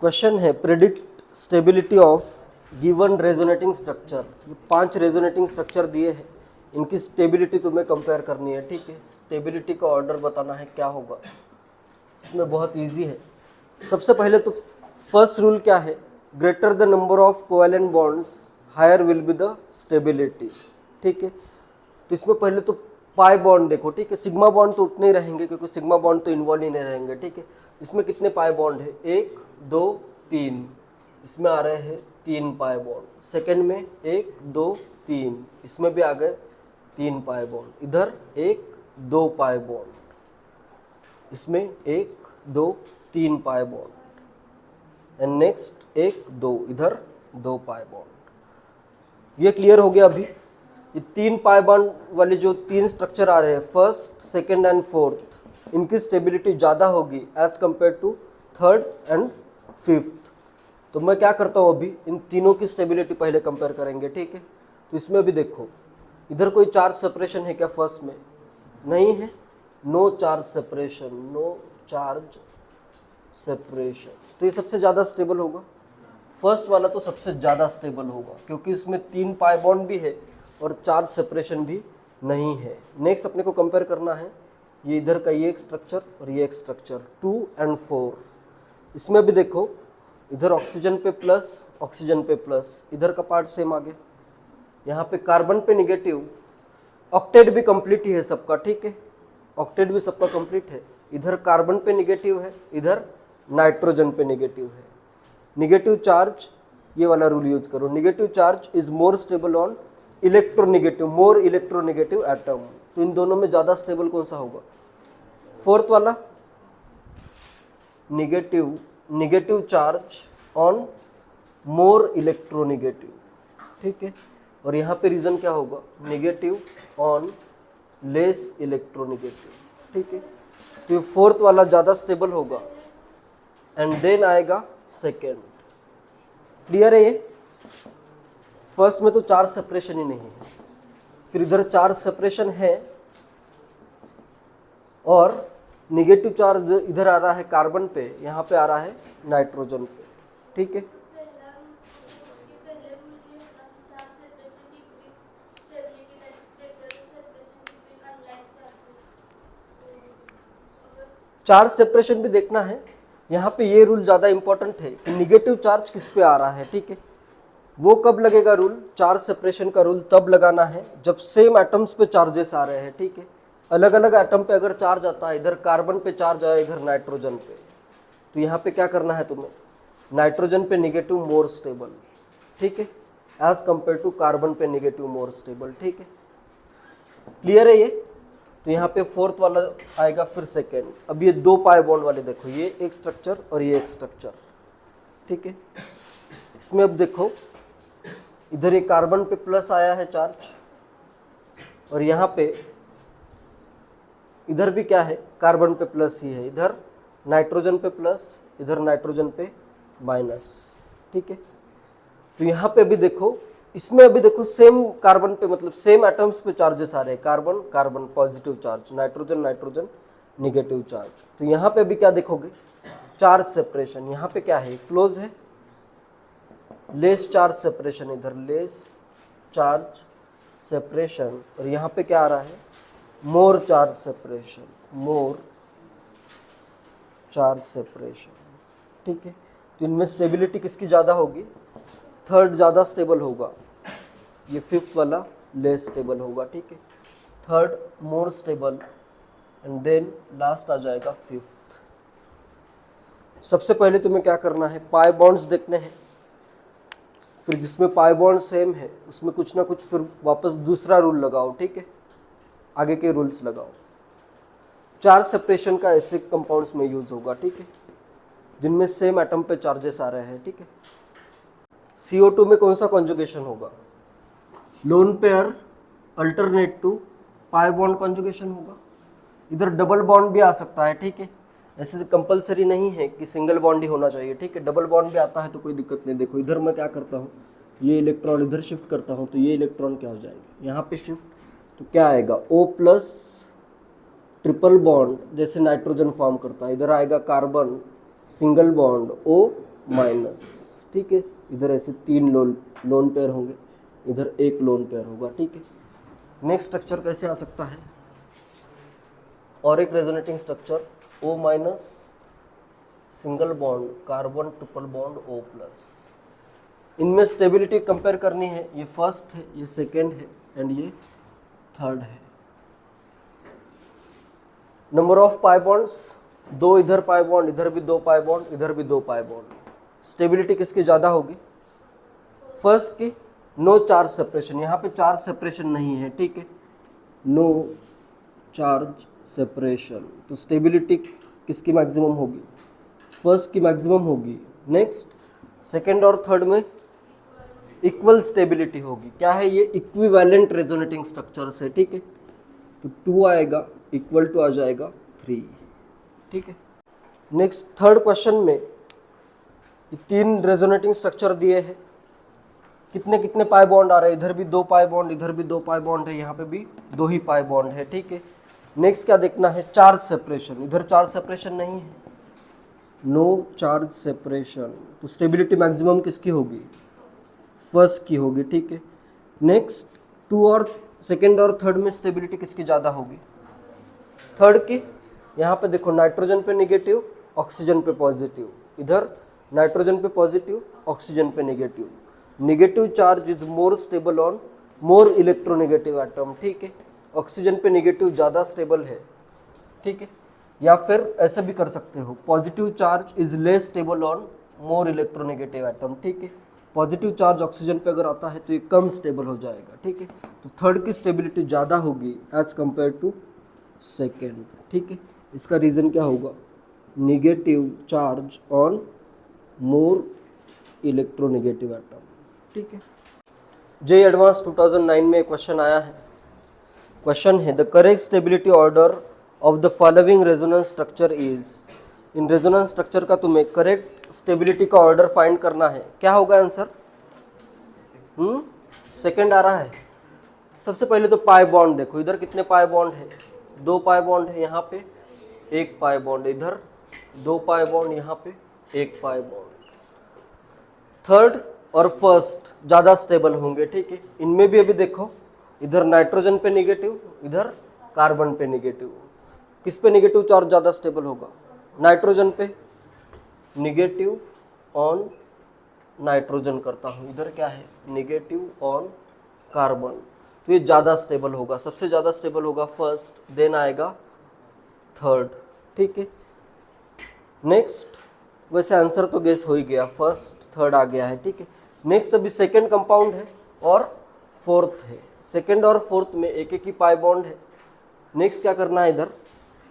Question है predict stability of given resonating structure. ये 5 resonating structure दिए हैं, इनकी स्टेबिलिटी तुम्हें कंपेयर करनी है। ठीक है, स्टेबिलिटी का ऑर्डर बताना है क्या होगा। इसमें बहुत इजी है। सबसे पहले तो फर्स्ट रूल क्या है, greater the number of covalent bonds higher will be the stability. ठीक है, तो इसमें पहले तो पाई बॉन्ड देखो। ठीक है, सिग्मा बॉन्ड तो उतने ही रहेंगे क्योंकि सिग्मा बॉन्ड तो इन्वॉल्व ही नहीं रहेंगे। ठीक है, इसमें कितने पाई बॉन्ड है, 1 2 3, इसमें आ रहे हैं 3 पाई बॉन्ड। सेकेंड में 1 2 3, इसमें भी आ गए 3 पाई बॉन्ड। इधर 1 2 पाई बॉन्ड, इसमें 1 2 3 पाई बॉन्ड एंड नेक्स्ट 1 2, इधर 2 पाई बॉन्ड। ये क्लियर हो गया। अभी ये 3 पाई बॉन्ड वाले जो 3 स्ट्रक्चर आ रहे हैं, फर्स्ट सेकेंड एंड फोर्थ, इनकी स्टेबिलिटी ज़्यादा होगी as compare to third and fifth. तो मैं क्या करता हूँ, अभी इन तीनों की स्टेबिलिटी पहले कंपेयर करेंगे। ठीक है, तो इसमें भी देखो, इधर कोई चार्ज सेपरेशन है क्या, फर्स्ट में नहीं है, no charge separation, no charge separation, तो ये सबसे ज़्यादा स्टेबल होगा। फर्स्ट वाला तो सबसे ज़्यादा स्टेबल होगा क्योंकि इसमें 3 पाई बॉन्ड भी है और चार्ज सेपरेशन भी नहीं है। नेक्स्ट अपने को कंपेयर करना है, ये इधर का ये एक स्ट्रक्चर और ये एक स्ट्रक्चर 2 एंड 4। इसमें भी देखो, इधर ऑक्सीजन पे प्लस, ऑक्सीजन पे प्लस, इधर का पार्ट सेम आ गया। यहाँ पे कार्बन पे निगेटिव, ऑक्टेट भी कंप्लीट ही है सबका। ठीक है, ऑक्टेट भी सबका कंप्लीट है। इधर कार्बन पे निगेटिव है, इधर नाइट्रोजन पे निगेटिव है। निगेटिव चार्ज, ये वाला रूल यूज करो, negative charge is more stable on electronegative, more electronegative atom. तो इन दोनों में ज़्यादा स्टेबल कौन सा होगा, फोर्थ वाला, negative charge on more electronegative. ठीक है, और यहाँ पे रीजन क्या होगा, निगेटिव ऑन लेस इलेक्ट्रोनिगेटिव। ठीक है, तो ये फोर्थ वाला ज़्यादा स्टेबल होगा एंड देन आएगा सेकेंड। क्लियर है ये। फर्स्ट में तो चार्ज सेपरेशन ही नहीं है, फिर इधर चार्ज सेपरेशन है और निगेटिव चार्ज इधर आ रहा है कार्बन पे, यहाँ पे आ रहा है नाइट्रोजन पे। ठीक है, चार्ज सेपरेशन भी देखना है। यहाँ पे ये रूल ज़्यादा इंपॉर्टेंट है कि निगेटिव चार्ज किस पे आ रहा है। ठीक है, वो कब लगेगा रूल, चार्ज सेपरेशन का रूल तब लगाना है जब सेम एटम्स पे चार्जेस आ रहे हैं। ठीक है, अलग अलग एटम पे अगर चार्ज आता है, इधर कार्बन पे चार्ज आया, इधर नाइट्रोजन पे, तो यहाँ पे क्या करना है तुम्हें, नाइट्रोजन पे निगेटिव मोर स्टेबल। ठीक है, एज कंपेयर टू कार्बन पे निगेटिव मोर स्टेबल। ठीक है, क्लियर है ये। तो यहाँ पे फोर्थ वाला आएगा, फिर सेकेंड। अब ये 2 पाई बॉन्ड वाले देखो, ये एक स्ट्रक्चर और ये एक स्ट्रक्चर। ठीक है, इसमें अब देखो, इधर ये कार्बन पे प्लस आया है चार्ज और यहाँ पे इधर भी क्या है, कार्बन पे प्लस ही है, इधर नाइट्रोजन पे प्लस, इधर नाइट्रोजन पे माइनस। ठीक है, तो यहाँ पे भी देखो, इसमें अभी देखो सेम कार्बन पे, मतलब सेम एटम्स पे चार्जेस आ रहे हैं, carbon carbon positive charge, nitrogen nitrogen negative charge. तो यहाँ पे भी क्या देखोगे, चार्ज सेपरेशन, यहाँ पे क्या है, क्लोज है, लेस चार्ज सेपरेशन, इधर लेस चार्ज सेपरेशन, और यहाँ पे क्या आ रहा है, मोर चार्ज सेपरेशन, मोर चार्ज सेपरेशन। ठीक है, तो इनमें स्टेबिलिटी किसकी ज़्यादा होगी, थर्ड ज़्यादा स्टेबल होगा, ये फिफ्थ वाला लेस स्टेबल होगा। ठीक है, third more stable and then last आ जाएगा फिफ्थ। सबसे पहले तुम्हें क्या करना है, पाई बॉन्ड्स देखने हैं, फिर जिसमें पाई बॉन्ड सेम है उसमें कुछ ना कुछ फिर वापस दूसरा रूल लगाओ। ठीक है, आगे के रूल्स लगाओ। चार्ज सेपरेशन का ऐसे कंपाउंड्स में यूज होगा। ठीक है, जिनमें सेम एटम पे चार्जेस आ रहे हैं। ठीक है, CO2 में कौन सा कॉन्जुगेशन होगा, lone pair alternate to pi bond conjugation होगा। इधर डबल बॉन्ड भी आ सकता है। ठीक है, ऐसे कंपलसरी नहीं है कि सिंगल बॉन्ड ही होना चाहिए। ठीक है, डबल बॉन्ड भी आता है तो कोई दिक्कत नहीं। देखो इधर मैं क्या करता हूँ, ये इलेक्ट्रॉन इधर शिफ्ट करता हूँ तो ये इलेक्ट्रॉन क्या हो जाएंगे, यहाँ पे शिफ्ट, तो क्या आएगा, O+ ट्रिपल बॉन्ड, जैसे नाइट्रोजन फॉर्म करता है, इधर आएगा carbon single bond O minus, ठीक है। इधर ऐसे 3 लोन पेयर होंगे, इधर 1 लोन पेयर होगा, ठीक है। नेक्स्ट स्ट्रक्चर कैसे आ सकता है, और एक resonating structure O minus single bond carbon triple bond O plus. इनमें स्टेबिलिटी कंपेयर करनी है, ये फर्स्ट है, ये सेकेंड है एंड ये थर्ड है। नंबर ऑफ पाई बॉन्ड्स, 2 इधर पाई बॉन्ड, इधर भी 2 पाई बॉन्ड, इधर भी 2 पाई बॉन्ड। स्टेबिलिटी किसकी ज़्यादा होगी, फर्स्ट की। नो चार्ज सेपरेशन, यहाँ पे चार्ज सेपरेशन नहीं है, ठीक है, नो चार्ज सेपरेशन, तो स्टेबिलिटी किसकी मैक्सिमम होगी, फर्स्ट की मैक्सिमम होगी। नेक्स्ट सेकेंड और थर्ड में इक्वल स्टेबिलिटी होगी। क्या है ये, इक्विवेलेंट रेजोनेटिंग स्ट्रक्चर से, ठीक है। तो 2 आएगा, इक्वल टू आ जाएगा 3, ठीक है। नेक्स्ट थर्ड क्वेश्चन में 3 रेजोनेटिंग स्ट्रक्चर दिए हैं, कितने कितने पाई बॉन्ड आ रहे हैं, इधर भी 2 पाई बॉन्ड, इधर भी 2 पाई बॉन्ड है, यहाँ पे भी 2 ही पाई बॉन्ड है, ठीक है। नेक्स्ट क्या देखना है, चार्ज सेपरेशन, इधर चार्ज सेपरेशन नहीं है, नो चार्ज सेपरेशन, तो स्टेबिलिटी मैक्सिमम किसकी होगी, फर्स्ट की होगी, ठीक है। नेक्स्ट 2 और सेकेंड और थर्ड में स्टेबिलिटी किसकी ज़्यादा होगी, थर्ड की। यहाँ पे देखो नाइट्रोजन पे नेगेटिव, ऑक्सीजन पे पॉजिटिव, इधर नाइट्रोजन पे पॉजिटिव, ऑक्सीजन पे negative. Negative charge is more stable on more electronegative atom, ठीक है। ऑक्सीजन पे नेगेटिव ज़्यादा स्टेबल है, ठीक है। या फिर ऐसे भी कर सकते हो, positive charge is less stable on more electronegative atom, ठीक है। पॉजिटिव चार्ज ऑक्सीजन पे अगर आता है तो ये कम स्टेबल हो जाएगा, ठीक है। तो थर्ड की स्टेबिलिटी ज़्यादा होगी एज कंपेयर टू सेकेंड, ठीक है। इसका रीज़न क्या होगा, negative charge on more electronegative atom, ठीक है। जेईई एडवांस 2009 में एक क्वेश्चन आया है, क्वेश्चन है the correct stability order of the following resonance structure is. In resonance structure का तुम्हें करेक्ट स्टेबिलिटी का ऑर्डर फाइंड करना है, क्या होगा आंसर, सेकेंड आ रहा है। सबसे पहले तो पाई बॉन्ड देखो, इधर कितने पाई बॉन्ड है, 2 पाई बॉन्ड है, यहाँ पे 1 पाई बॉन्ड, इधर 2 पाई बॉन्ड, यहाँ पे 1 पाई बॉन्ड। थर्ड और फर्स्ट ज़्यादा स्टेबल होंगे, ठीक है। इनमें भी अभी देखो, इधर नाइट्रोजन पे नेगेटिव, इधर कार्बन पे नेगेटिव, किस पे नेगेटिव चार्ज ज़्यादा स्टेबल होगा, नाइट्रोजन पे। नेगेटिव ऑन नाइट्रोजन करता हूँ, इधर क्या है, नेगेटिव ऑन कार्बन, तो ये ज़्यादा स्टेबल होगा, सबसे ज़्यादा स्टेबल होगा फर्स्ट, देन आएगा थर्ड, ठीक है। नेक्स्ट, वैसे आंसर तो गेस हो ही गया, फर्स्ट थर्ड आ गया है, ठीक है। नेक्स्ट अभी सेकेंड कंपाउंड है और फोर्थ है, सेकेंड और फोर्थ में एक एक ही पाई बॉन्ड है। नेक्स्ट क्या करना है, इधर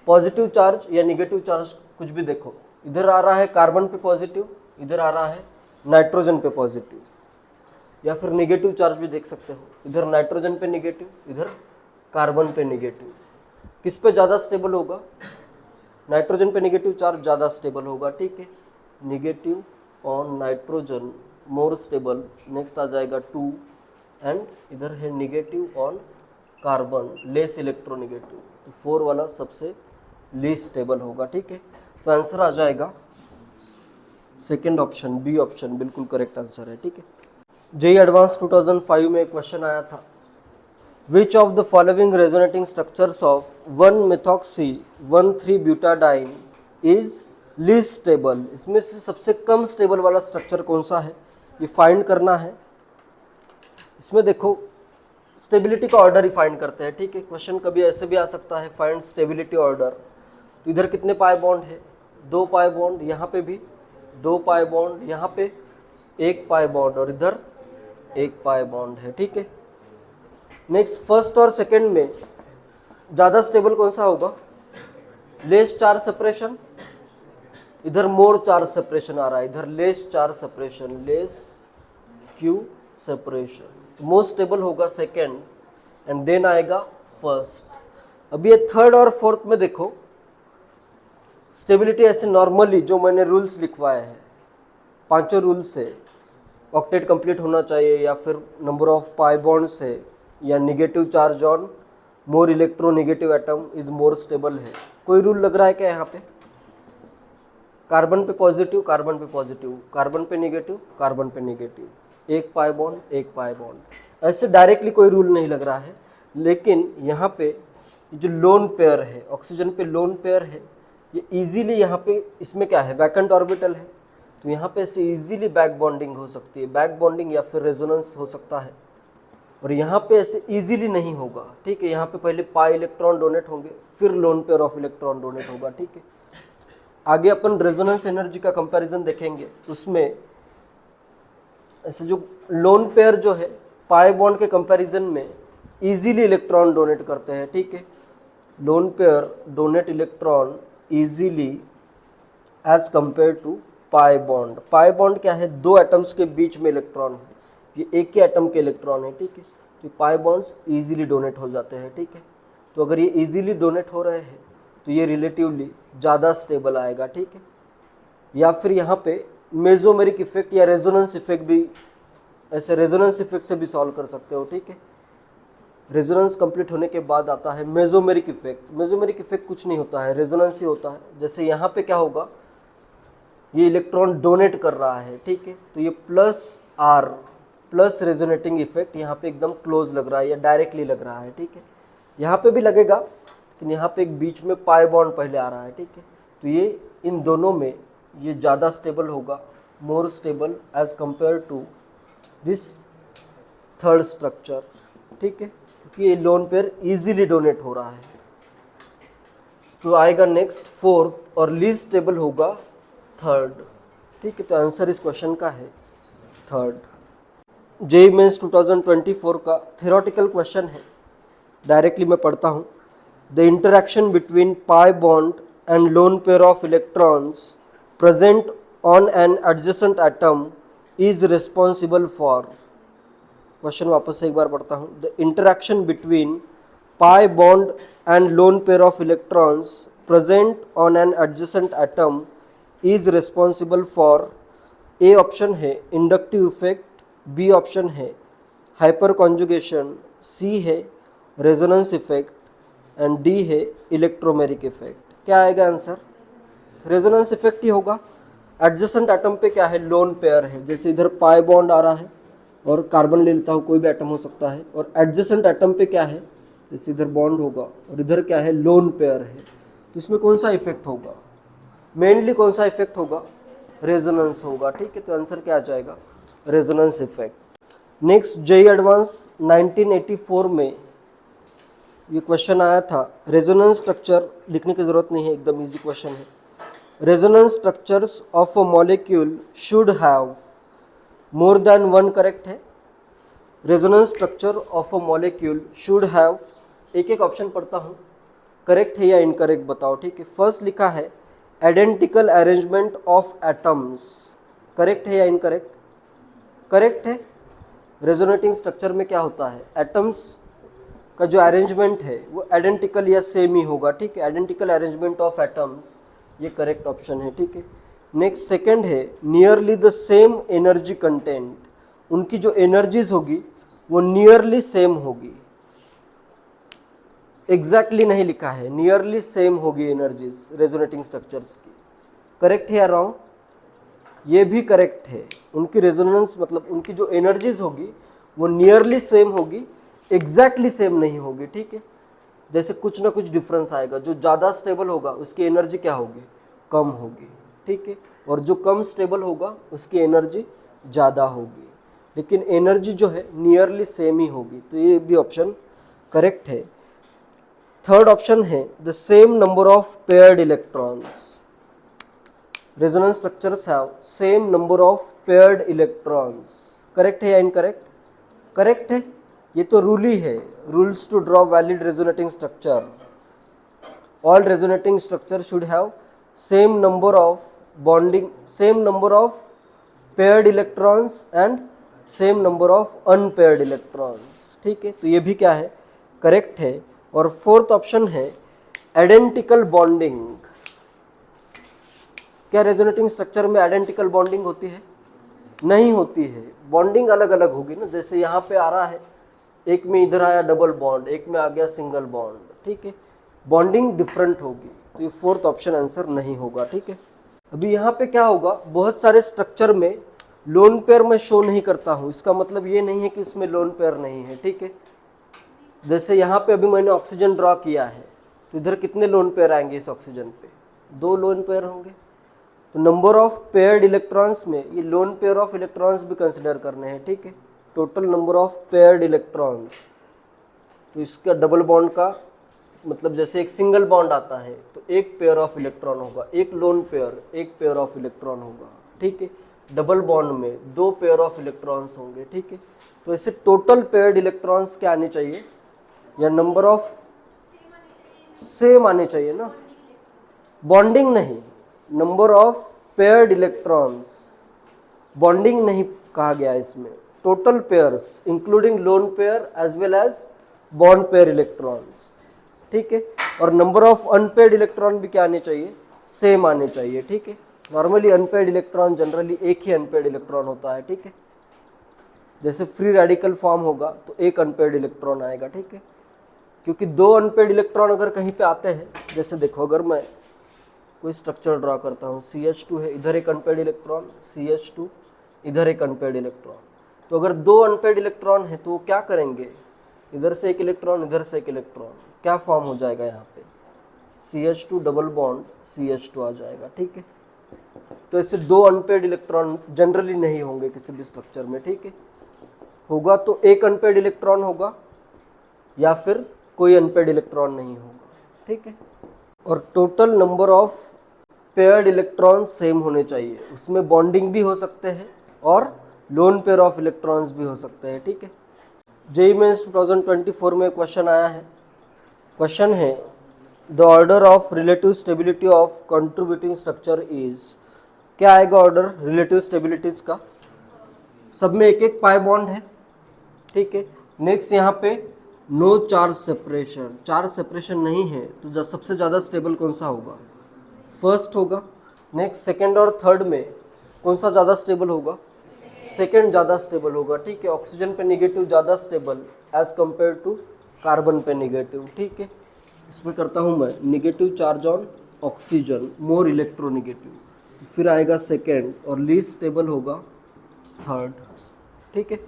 पॉजिटिव चार्ज या निगेटिव चार्ज कुछ भी देखो, इधर आ रहा है कार्बन पे पॉजिटिव, इधर आ रहा है नाइट्रोजन पे पॉजिटिव, या फिर नेगेटिव चार्ज भी देख सकते हो, इधर नाइट्रोजन पे नेगेटिव, इधर कार्बन पे नेगेटिव। किस पे ज़्यादा स्टेबल होगा, नाइट्रोजन पे नेगेटिव चार्ज ज़्यादा स्टेबल होगा, ठीक है। Negative on nitrogen more stable, next आ जाएगा 2, एंड इधर है negative on carbon less electronegative, तो 4 वाला सबसे लीस्ट स्टेबल होगा, ठीक है। तो आंसर आ जाएगा सेकेंड ऑप्शन, बी ऑप्शन बिल्कुल करेक्ट आंसर है, ठीक है। जेईई एडवांस 2005 में एक क्वेश्चन आया था, which of the following resonating structures of 1-methoxy 1,3-butadiene is least stable. इसमें से सबसे कम स्टेबल वाला स्ट्रक्चर कौन सा है, ये फाइंड करना है। इसमें देखो स्टेबिलिटी का ऑर्डर ही फाइंड करते हैं, ठीक है। क्वेश्चन कभी ऐसे भी आ सकता है, फाइंड स्टेबिलिटी ऑर्डर। तो इधर कितने पाई बॉन्ड है, 2 पाई बॉन्ड, यहाँ पे भी 2 पाई बॉन्ड, यहाँ पे 1 पाई बॉन्ड और इधर 1 पाई बॉन्ड है, ठीक है। नेक्स्ट फर्स्ट और सेकंड में ज़्यादा स्टेबल कौन सा होगा, लेस चार्ज सेपरेशन, इधर मोर चार्ज सेपरेशन आ रहा है, इधर less charge separation, less Q separation. Most stable होगा सेकेंड एंड देन आएगा फर्स्ट। अब ये थर्ड और फोर्थ में देखो स्टेबिलिटी ऐसे नॉर्मली जो मैंने रूल्स लिखवाए हैं, 5 रूल्स है, ऑक्टेट कंप्लीट होना चाहिए, या फिर नंबर ऑफ पाई बॉन्ड्स है, या negative charge on more electronegative atom is more stable है। कोई रूल लग रहा है क्या यहाँ पे, कार्बन पे पॉजिटिव, कार्बन पे पॉजिटिव, कार्बन पे निगेटिव, कार्बन पे निगेटिव, एक पाई बॉन्ड, एक पाई बॉन्ड। ऐसे डायरेक्टली कोई रूल नहीं लग रहा है, लेकिन यहाँ पे जो लोन पेयर है, ऑक्सीजन पे लोन पेयर है, ये इजीली यहाँ पे इसमें क्या है, वैकेंट ऑर्बिटल है, तो यहाँ पे ऐसे इजीली बैक बॉन्डिंग हो सकती है, बैक बॉन्डिंग या फिर रेजोनेंस हो सकता है। और यहाँ पे ऐसे इजीली नहीं होगा, ठीक है। यहाँ पे पहले पाई इलेक्ट्रॉन डोनेट होंगे, फिर lone pair of electron donate होगा, ठीक है। आगे अपन रेजोनेंस एनर्जी का कंपैरिजन देखेंगे, उसमें ऐसे जो लोन पेयर जो है पाई बॉन्ड के कंपैरिजन में इजीली इलेक्ट्रॉन डोनेट करते हैं, ठीक है। Lone pair donate electron easily as compare to pi bond. Pi bond क्या है, दो एटम्स के बीच में इलेक्ट्रॉन है, ये एक ही एटम के इलेक्ट्रॉन है, ठीक है। तो पाई बॉन्ड्स इजीली डोनेट हो जाते हैं, ठीक है। तो अगर ये इजीली डोनेट हो रहे हैं तो ये रिलेटिवली ज़्यादा स्टेबल आएगा, ठीक है। या फिर यहाँ पे मेसोमेरिक इफेक्ट या रेजोनेंस इफेक्ट भी, ऐसे रेजोनेंस इफेक्ट से भी सॉल्व कर सकते हो, ठीक है। रेजोनेंस कंप्लीट होने के बाद आता है मेसोमेरिक इफेक्ट। मेसोमेरिक इफेक्ट कुछ नहीं होता है, रेजोनेंस ही होता है। जैसे यहाँ पे क्या होगा, ये इलेक्ट्रॉन डोनेट कर रहा है, ठीक है, तो ये plus R plus resonating effect यहाँ पे एकदम क्लोज लग रहा है या डायरेक्टली लग रहा है, ठीक है। यहाँ पे भी लगेगा, लेकिन यहाँ पे एक बीच में पाई बॉन्ड पहले आ रहा है, ठीक है। तो ये इन दोनों में ये ज़्यादा स्टेबल होगा, more stable as compare to this third structure, ठीक है, क्योंकि ये लोन पेयर इजीली डोनेट हो रहा है। तो आएगा नेक्स्ट फोर्थ, और लीस्ट स्टेबल होगा थर्ड, ठीक है। तो आंसर इस क्वेश्चन का है थर्ड। जेईई मेंस 2024 का थ्योरेटिकल क्वेश्चन है, डायरेक्टली मैं पढ़ता हूँ। The interaction between pi bond and loan pair of electrons present on an adjacent atom is responsible for. Question वापस से एक बार पढ़ता हूँ। The interaction between pi bond and loan pair of electrons present on an adjacent atom is responsible for. A option है inductive effect, B option है hyper conjugation, सी है resonance effect and D है electromeric effect. क्या आएगा answer? Resonance effect ही होगा। Adjacent atom पे क्या है, लोन पेयर है। जैसे इधर पाई बॉन्ड आ रहा है और कार्बन ले लेता हूँ, कोई भी एटम हो सकता है, और एडजेसेंट एटम पे क्या है, जैसे इधर बॉन्ड होगा और इधर क्या है, लोन पेयर है। तो इसमें कौन सा इफेक्ट होगा, मेनली कौन सा इफेक्ट होगा, रेजोनेंस होगा, ठीक है। तो आंसर क्या आ जाएगा, resonance effect. Next JEE advance 1984 में ये क्वेश्चन आया था। रेजोनेंस स्ट्रक्चर लिखने की जरूरत नहीं है, एकदम इजी क्वेश्चन है। Resonance structures of a molecule should have more than one, correct है। Resonance structure of a molecule should have, एक एक ऑप्शन पढ़ता हूँ, करेक्ट है या इनकरेक्ट बताओ, ठीक है। फर्स्ट लिखा है identical arrangement of atoms, correct है या इनकरेक्ट? करेक्ट है। रेजोनेटिंग स्ट्रक्चर में क्या होता है, एटम्स का जो अरेंजमेंट है वो आइडेंटिकल या सेम ही होगा, ठीक है। आइडेंटिकल अरेंजमेंट ऑफ एटम्स, ये करेक्ट ऑप्शन है, ठीक है। नेक्स्ट सेकंड है nearly the same energy content, उनकी जो एनर्जीज होगी वो नियरली सेम होगी। एग्जैक्टली नहीं लिखा है, नियरली सेम होगी एनर्जीज रेजोनेटिंग स्ट्रक्चर्स की। करेक्ट है या रॉन्ग? ये भी करेक्ट है। उनकी रेजोनेंस मतलब उनकी जो एनर्जीज होगी वो नियरली सेम होगी, एग्जैक्टली सेम नहीं होगी, ठीक है। जैसे कुछ ना कुछ डिफरेंस आएगा, जो ज़्यादा स्टेबल होगा उसकी एनर्जी क्या होगी, कम होगी, ठीक है। और जो कम स्टेबल होगा उसकी एनर्जी ज़्यादा होगी, लेकिन एनर्जी जो है नियरली सेम ही होगी। तो ये भी ऑप्शन करेक्ट है। थर्ड ऑप्शन है the same number of paired electrons. Resonance structures have same number of paired electrons, correct है या इनकरेक्ट? करेक्ट है। ये तो रूल ही है, rules to draw valid resonating structure. All resonating structure should have same number of bonding, same number of paired electrons and same number of unpaired electrons, ठीक है। तो ये भी क्या है, करेक्ट है। और फोर्थ ऑप्शन है आइडेंटिकल बॉन्डिंग। क्या रेजोनेटिंग स्ट्रक्चर में आइडेंटिकल बॉन्डिंग होती है? नहीं होती है, बॉन्डिंग अलग अलग होगी ना। जैसे यहाँ पे आ रहा है, एक में इधर आया डबल बॉन्ड, एक में आ गया सिंगल बॉन्ड, ठीक है। बॉन्डिंग डिफरेंट होगी। तो ये फोर्थ ऑप्शन आंसर नहीं होगा, ठीक है। अभी यहाँ पे क्या होगा, बहुत सारे स्ट्रक्चर में लोन पेयर मैं शो नहीं करता हूँ, इसका मतलब ये नहीं है कि इसमें लोन पेयर नहीं है, ठीक है। जैसे यहाँ पे अभी मैंने ऑक्सीजन ड्रॉ किया है, तो इधर कितने लोन पेयर आएंगे इस ऑक्सीजन पे, 2 लोन पेयर होंगे। तो नंबर ऑफ पेयर्ड इलेक्ट्रॉन्स में ये लोन पेयर ऑफ इलेक्ट्रॉन्स भी कंसिडर करने हैं, ठीक है। Total number of paired electrons, तो इसका डबल बॉन्ड का मतलब जैसे एक सिंगल बॉन्ड आता है तो एक पेयर ऑफ इलेक्ट्रॉन होगा, एक लोन पेयर, एक पेयर ऑफ इलेक्ट्रॉन होगा, ठीक है। डबल बॉन्ड में 2 पेयर ऑफ इलेक्ट्रॉन्स होंगे, ठीक है। तो ऐसे टोटल पेयर्ड इलेक्ट्रॉन्स क्या आने चाहिए, या नंबर ऑफ सेम आने चाहिए ना, बॉन्डिंग नहीं, number of paired electrons, bonding नहीं कहा गया इसमें, total pairs including lone pair as well as bond pair electrons, ठीक है। और नंबर ऑफ अनपेयर्ड इलेक्ट्रॉन भी क्या आने चाहिए, सेम आने चाहिए, ठीक है। नॉर्मली अनपेयर्ड इलेक्ट्रॉन जनरली एक ही अनपेयर्ड इलेक्ट्रॉन होता है, ठीक है। जैसे फ्री रेडिकल फॉर्म होगा तो एक अनपेयर्ड इलेक्ट्रॉन आएगा, ठीक है। क्योंकि 2 अनपेयर्ड इलेक्ट्रॉन अगर कहीं पे आते हैं, जैसे देखो अगर मैं कोई स्ट्रक्चर ड्रॉ करता हूँ, CH2 है, इधर एक अनपेयर्ड इलेक्ट्रॉन, CH2, इधर एक अनपेयर्ड इलेक्ट्रॉन, तो अगर 2 अनपेयर्ड इलेक्ट्रॉन है तो वो क्या करेंगे, इधर से एक इलेक्ट्रॉन, इधर से एक इलेक्ट्रॉन, क्या फॉर्म हो जाएगा यहाँ पे, CH2 डबल बॉन्ड CH2 आ जाएगा, ठीक है। तो इससे 2 अनपेयर्ड इलेक्ट्रॉन जनरली नहीं होंगे किसी भी स्ट्रक्चर में, ठीक है। होगा तो एक अनपेयर्ड इलेक्ट्रॉन होगा या फिर कोई अनपेयर्ड इलेक्ट्रॉन नहीं होगा, ठीक है। और total number of paired electron same होने चाहिए, उसमें बॉन्डिंग भी हो सकते हैं और लोन पेयर ऑफ इलेक्ट्रॉन्स भी हो सकते हैं, ठीक है। जेईई मेंस 2024 में क्वेश्चन आया है, क्वेश्चन है the order of relative stability of contributing structure is, क्या आएगा ऑर्डर रिलेटिव स्टेबिलिटीज का, सब में एक एक पाई बॉन्ड है, ठीक है। नेक्स्ट यहाँ पे no charge separation, charge separation नहीं है तो सबसे ज़्यादा स्टेबल कौन सा होगा, फर्स्ट होगा। नेक्स्ट सेकेंड और थर्ड में कौन सा ज़्यादा स्टेबल होगा, सेकेंड ज़्यादा स्टेबल होगा, ठीक है। ऑक्सीजन पे निगेटिव ज़्यादा stable as compare to carbon पे निगेटिव, ठीक है। इसमें करता हूँ मैं negative charge on oxygen, more electronegative, तो फिर आएगा सेकेंड और लीस्ट स्टेबल होगा थर्ड, ठीक है।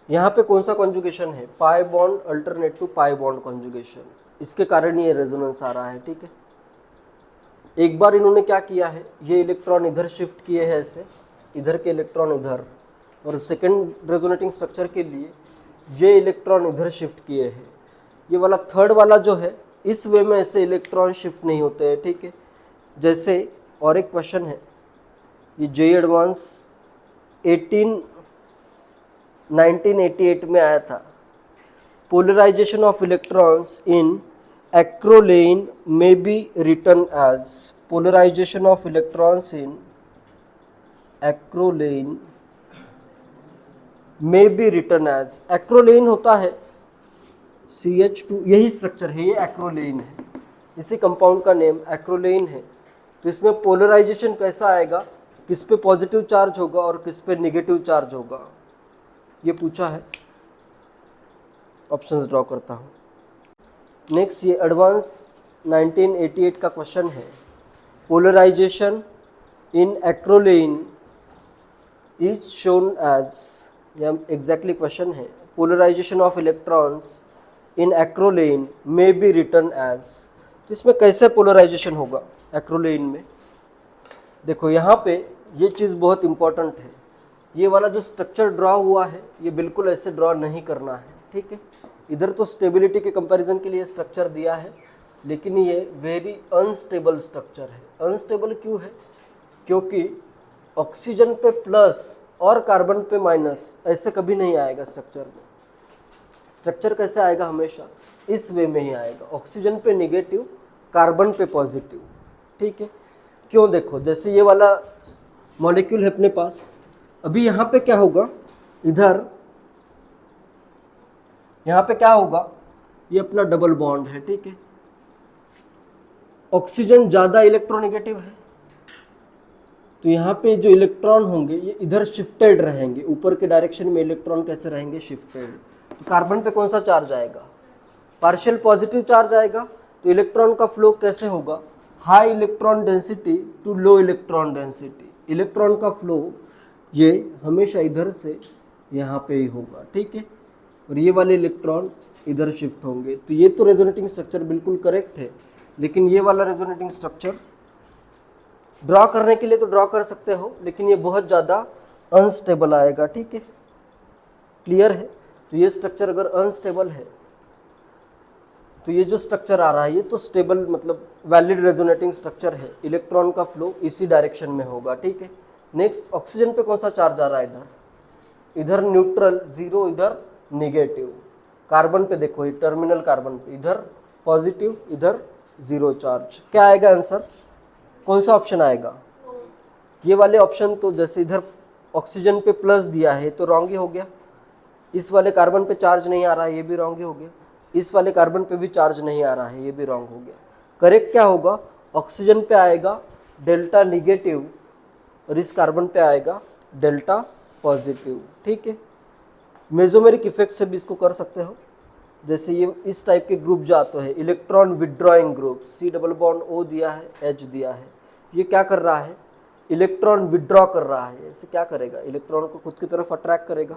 यहाँ पे कौन सा कॉन्जुगेशन है, pi bond alternate to pi bond conjugation, इसके कारण ये रेजोनेंस आ रहा है, ठीक है। एक बार इन्होंने क्या किया है, ये इलेक्ट्रॉन इधर शिफ्ट किए हैं ऐसे, इधर के इलेक्ट्रॉन इधर, और सेकेंड रेजोनेटिंग स्ट्रक्चर के लिए ये इलेक्ट्रॉन इधर शिफ्ट किए हैं। ये वाला थर्ड वाला जो है इस वे में ऐसे इलेक्ट्रॉन शिफ्ट नहीं होते हैं, ठीक है। जैसे और एक क्वेश्चन है, ये जेईई एडवांस 1988 में आया था, polarization of electrons in acrolein may be written as, polarization of electrons in acrolein may be written as, एक्रोलेन होता है CH2, यही स्ट्रक्चर है, ये एक्रोलेन है, इसी कंपाउंड का नेम एक्रोलेन है। तो इसमें पोलराइजेशन कैसा आएगा, किस पे पॉजिटिव चार्ज होगा और किस पे नेगेटिव चार्ज होगा, ये पूछा है। ऑप्शंस ड्रॉ करता हूँ। नेक्स्ट ये एडवांस 1988 का क्वेश्चन है, polarization in acrolein is shown as, यह एग्जैक्टली क्वेश्चन है, polarization of electrons in acrolein may be written as. तो इसमें कैसे पोलराइजेशन होगा एक्रोलेन में, देखो यहाँ पे ये चीज़ बहुत इंपॉर्टेंट है, ये वाला जो स्ट्रक्चर ड्रॉ हुआ है ये बिल्कुल ऐसे ड्रॉ नहीं करना है, ठीक है। इधर तो स्टेबिलिटी के कंपैरिजन के लिए स्ट्रक्चर दिया है, लेकिन ये वेरी अनस्टेबल स्ट्रक्चर है। अनस्टेबल क्यों है, क्योंकि ऑक्सीजन पे प्लस और कार्बन पे माइनस ऐसे कभी नहीं आएगा स्ट्रक्चर में। स्ट्रक्चर कैसे आएगा, हमेशा इस वे में ही आएगा, ऑक्सीजन पे नेगेटिव, कार्बन पे पॉजिटिव, ठीक है। क्यों, देखो जैसे ये वाला मॉलिक्यूल है अपने पास, अभी यहाँ पे क्या होगा, इधर यहाँ पे क्या होगा, ये अपना डबल बॉन्ड है, ठीक है। ऑक्सीजन ज़्यादा इलेक्ट्रोनेगेटिव है, तो यहाँ पे जो इलेक्ट्रॉन होंगे ये इधर शिफ्टेड रहेंगे, ऊपर के डायरेक्शन में इलेक्ट्रॉन कैसे रहेंगे, शिफ्टेड। तो कार्बन पे कौन सा चार्ज आएगा, पार्शियल पॉजिटिव चार्ज आएगा, तो तो इलेक्ट्रॉन का फ्लो कैसे होगा, high electron density to low electron density. Electron का फ्लो ये हमेशा इधर से यहाँ पे ही होगा, ठीक है, और ये वाले इलेक्ट्रॉन इधर शिफ्ट होंगे। तो ये तो रेजोनेटिंग स्ट्रक्चर बिल्कुल करेक्ट है, लेकिन ये वाला रेजोनेटिंग स्ट्रक्चर ड्रॉ करने के लिए तो ड्रॉ कर सकते हो, लेकिन ये बहुत ज़्यादा अनस्टेबल आएगा, ठीक है, क्लियर है। तो ये स्ट्रक्चर अगर अनस्टेबल है तो ये जो स्ट्रक्चर आ रहा है ये तो स्टेबल मतलब वैलिड रेजोनेटिंग स्ट्रक्चर है, इलेक्ट्रॉन का फ्लो इसी डायरेक्शन में होगा, ठीक है। नेक्स्ट, ऑक्सीजन पे कौन सा चार्ज आ रहा है, इधर न्यूट्रल जीरो, इधर निगेटिव। कार्बन पे देखो, ये टर्मिनल कार्बन पे इधर पॉजिटिव, इधर जीरो चार्ज। क्या आएगा आंसर, कौन सा ऑप्शन आएगा, ये वाले ऑप्शन। तो जैसे इधर ऑक्सीजन पे प्लस दिया है तो रॉन्ग ही हो गया, इस वाले कार्बन पे चार्ज नहीं आ रहा है ये भी रॉन्ग ही हो गया, इस वाले कार्बन पे भी चार्ज नहीं आ रहा है ये भी रॉन्ग हो गया। करेक्ट क्या होगा, ऑक्सीजन पे आएगा डेल्टा निगेटिव और इस कार्बन पे आएगा डेल्टा पॉजिटिव, ठीक है। मेसोमेरिक इफेक्ट से भी इसको कर सकते हो, जैसे ये इस टाइप के ग्रुप जो आते हैं electron withdrawing group, C double bond O दिया है, H दिया है, ये क्या कर रहा है, इलेक्ट्रॉन विड्रॉ कर रहा है। इसे क्या करेगा, इलेक्ट्रॉन को खुद की तरफ अट्रैक्ट करेगा,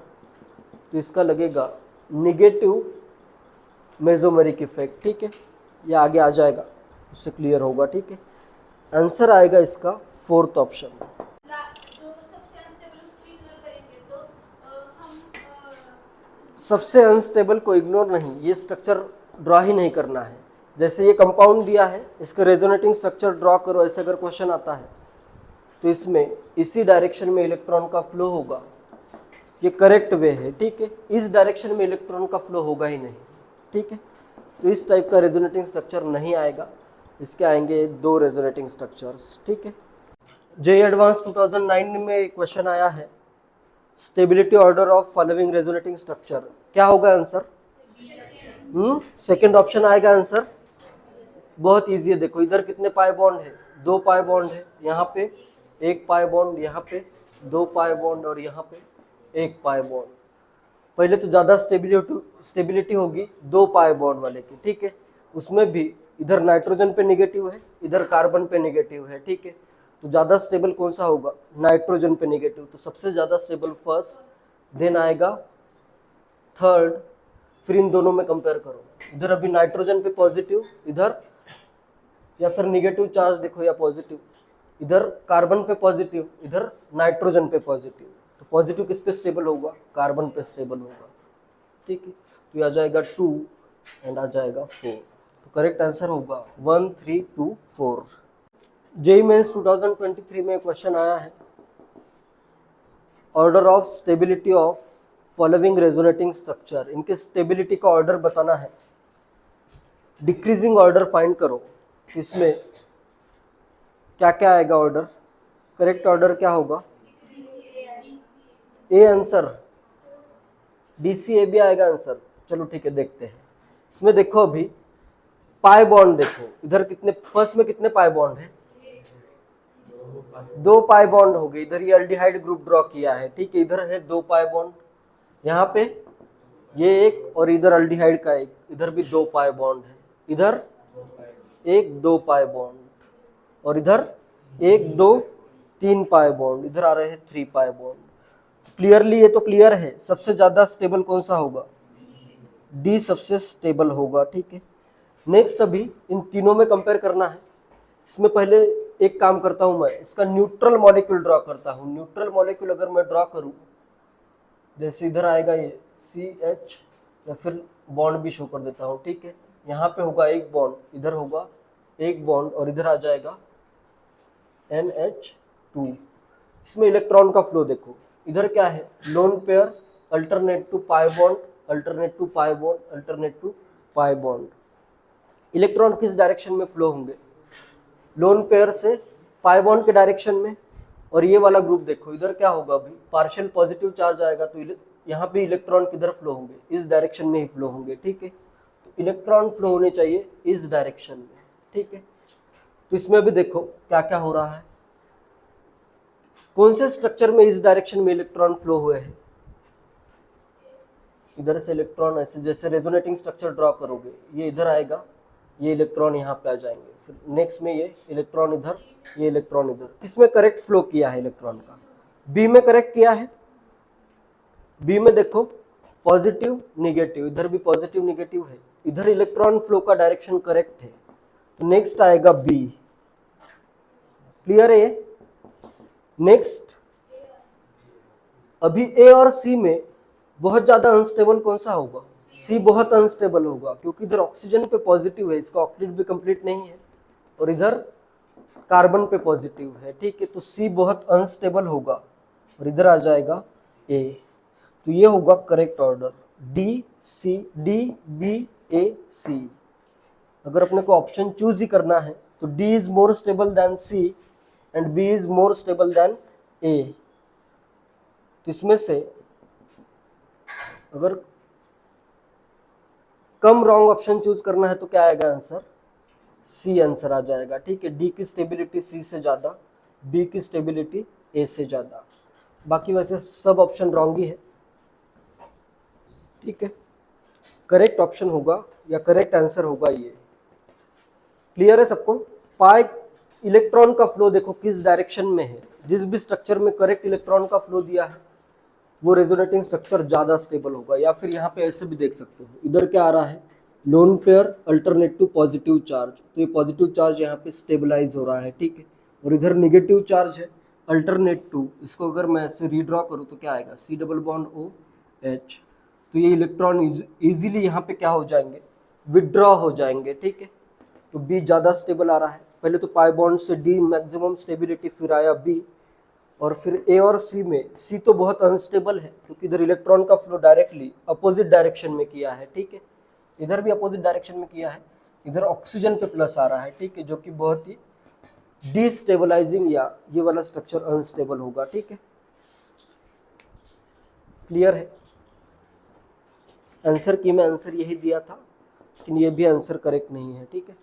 तो इसका लगेगा निगेटिव मेसोमेरिक इफेक्ट, ठीक है। ये आगे आ जाएगा, उससे क्लियर होगा, ठीक है। आंसर आएगा इसका फोर्थ ऑप्शन। सबसे अनस्टेबल को इग्नोर नहीं, ये स्ट्रक्चर ड्रॉ ही नहीं करना है। जैसे ये कंपाउंड दिया है, इसका रेजोनेटिंग स्ट्रक्चर ड्रॉ करो, ऐसे अगर क्वेश्चन आता है तो इसमें इसी डायरेक्शन में इलेक्ट्रॉन का फ्लो होगा, ये करेक्ट वे है, ठीक है। इस डायरेक्शन में इलेक्ट्रॉन का फ्लो होगा ही नहीं, ठीक है। तो इस टाइप का रेजोनेटिंग स्ट्रक्चर नहीं आएगा, इसके आएंगे दो रेजोनेटिंग स्ट्रक्चर्स, ठीक है। जेईई एडवांस 2009 में क्वेश्चन आया है, stability order of following resonating structure, क्या होगा आंसर, सेकंड ऑप्शन आएगा आंसर। बहुत इजी है, देखो इधर कितने पाई बॉन्ड है, दो पाई बॉन्ड है, यहाँ पे एक पाई बॉन्ड, यहाँ पे दो पाई बॉन्ड और यहाँ पे एक पाई बॉन्ड। पहले तो ज़्यादा स्टेबिलिटी होगी दो पाई बॉन्ड वाले की, ठीक है। उसमें भी इधर नाइट्रोजन पे निगेटिव है, इधर कार्बन पे निगेटिव है, ठीक है। तो ज़्यादा स्टेबल कौन सा होगा, नाइट्रोजन पे निगेटिव, तो सबसे ज़्यादा स्टेबल फर्स्ट, देन आएगा थर्ड, फिर इन दोनों में कंपेयर करो। इधर अभी नाइट्रोजन पे पॉजिटिव, इधर या फिर निगेटिव चार्ज देखो या पॉजिटिव, इधर कार्बन पे पॉजिटिव, इधर नाइट्रोजन पे पॉजिटिव, तो पॉजिटिव किस पे स्टेबल होगा, कार्बन पे स्टेबल होगा, ठीक है। तो ये आ जाएगा 2 एंड आ जाएगा 4, तो करेक्ट आंसर होगा 1 3 2 4। जेईई मेंस 2023 में क्वेश्चन आया है, order of stability of following resonating structure, इनके स्टेबिलिटी का ऑर्डर बताना है, डिक्रीजिंग ऑर्डर फाइंड करो। इसमें क्या क्या आएगा ऑर्डर, करेक्ट ऑर्डर क्या होगा, ए आंसर, DCAB आएगा आंसर। चलो ठीक है, देखते हैं। इसमें देखो अभी पाई बॉन्ड देखो, इधर कितने, फर्स्ट में कितने पाई बॉन्ड है, दो पाई बॉन्ड हो गए, इधर ये अल्डिहाइड ग्रुप ड्रॉ किया है, ठीक है। इधर है दो पाई बॉन्ड, यहाँ पे ये एक और इधर अल्डिहाइड का एक, इधर भी दो पाई बॉन्ड है, इधर एक दो पाई बॉन्ड और इधर एक दो तीन पाई बॉन्ड, इधर आ रहे हैं 3 पाई बॉन्ड। क्लियरली ये तो क्लियर है, सबसे ज्यादा स्टेबल कौन सा होगा, डी सबसे स्टेबल होगा, ठीक है। नेक्स्ट अभी इन तीनों में कंपेयर करना है। इसमें पहले एक काम करता हूं, मैं इसका न्यूट्रल मॉलिक्यूल ड्रॉ करता हूं। न्यूट्रल मॉलिक्यूल अगर मैं ड्रॉ करूं, जैसे इधर आएगा ये CH, या फिर बॉन्ड भी शो कर देता हूं, ठीक है। यहाँ पे होगा एक बॉन्ड, इधर होगा एक बॉन्ड और इधर आ जाएगा NH2। इसमें इलेक्ट्रॉन का फ्लो देखो, इधर क्या है, lone pair, alternate to pi bond, alternate to pi bond, alternate to pi bond. Electron किस डायरेक्शन में फ्लो होंगे, लोन पेयर से पाई बॉन्ड के डायरेक्शन में। और ये वाला ग्रुप देखो, इधर क्या होगा, अभी पार्शियल पॉजिटिव चार्ज आएगा, तो यहाँ पे इलेक्ट्रॉन किधर फ्लो होंगे, इस डायरेक्शन में ही फ्लो होंगे, ठीक है। तो इलेक्ट्रॉन फ्लो होने चाहिए इस डायरेक्शन में, ठीक है। तो इसमें भी देखो क्या क्या हो रहा है, कौन से स्ट्रक्चर में इस डायरेक्शन में इलेक्ट्रॉन फ्लो हुए हैं, इधर से इलेक्ट्रॉन ऐसे, जैसे रेजोनेटिंग स्ट्रक्चर ड्रॉ करोगे, ये इधर आएगा, ये इलेक्ट्रॉन यहाँ पे आ जाएंगे, फिर नेक्स्ट में ये इलेक्ट्रॉन इधर, ये इलेक्ट्रॉन इधर। किसमें करेक्ट फ्लो किया है इलेक्ट्रॉन का? बी में करेक्ट किया है। बी में देखो पॉजिटिव निगेटिव, इधर भी पॉजिटिव निगेटिव है, इधर इलेक्ट्रॉन फ्लो का डायरेक्शन करेक्ट है, तो नेक्स्ट आएगा बी। क्लियर है ये? नेक्स्ट अभी ए और सी में बहुत ज्यादा अनस्टेबल कौन सा होगा? सी बहुत अनस्टेबल होगा, क्योंकि इधर ऑक्सीजन पे पॉजिटिव है, इसका ऑक्टेट भी कंप्लीट नहीं है, और इधर कार्बन पे पॉजिटिव है, ठीक है, तो सी बहुत अनस्टेबल होगा, और इधर आ जाएगा ए। तो ये होगा correct order, D C, D B A C. अगर अपने को ऑप्शन चूज ही करना है तो D is more stable than C and B is more stable than A. तो इसमें से अगर कम रॉन्ग ऑप्शन चूज करना है तो क्या आएगा आंसर? सी आंसर आ जाएगा, ठीक है। डी की स्टेबिलिटी सी से ज्यादा, बी की स्टेबिलिटी ए से ज्यादा। बाकी वैसे सब ऑप्शन रॉन्ग ही है, ठीक है। करेक्ट ऑप्शन होगा या करेक्ट आंसर होगा ये। क्लियर है सबको? पाई इलेक्ट्रॉन का फ्लो देखो किस डायरेक्शन में है। जिस भी स्ट्रक्चर में करेक्ट इलेक्ट्रॉन का फ्लो दिया है वो रेजोनेटिंग स्ट्रक्चर ज्यादा स्टेबल होगा। या फिर यहाँ पे ऐसे भी देख सकते हो, इधर क्या आ रहा है? Lone pair alternate to positive charge, तो ये पॉजिटिव चार्ज यहाँ पे स्टेबलाइज हो रहा है, ठीक है। और इधर निगेटिव चार्ज है अल्टरनेट टू, इसको अगर मैं ऐसे रीड्रॉ करूँ तो क्या आएगा? C double bond O H. तो ये इलेक्ट्रॉन इजीली यहाँ पे क्या हो जाएंगे? विड्रॉ हो जाएंगे, ठीक है। तो बी ज़्यादा स्टेबल आ रहा है। पहले तो पाई बॉन्ड से डी मैक्सिमम स्टेबिलिटी, फिर आया बी, और फिर ए और सी में सी तो बहुत अनस्टेबल है क्योंकि इधर इलेक्ट्रॉन का फ्लो डायरेक्टली अपोजिट डायरेक्शन में किया है, ठीक है। इधर भी अपोजिट डायरेक्शन में किया है, इधर ऑक्सीजन पे प्लस आ रहा है, ठीक है, जो कि बहुत ही डिस्टेबलाइजिंग या ये वाला स्ट्रक्चर अनस्टेबल होगा, ठीक है। क्लियर है? आंसर की मैं आंसर यही दिया था, लेकिन ये भी आंसर करेक्ट नहीं है, ठीक है।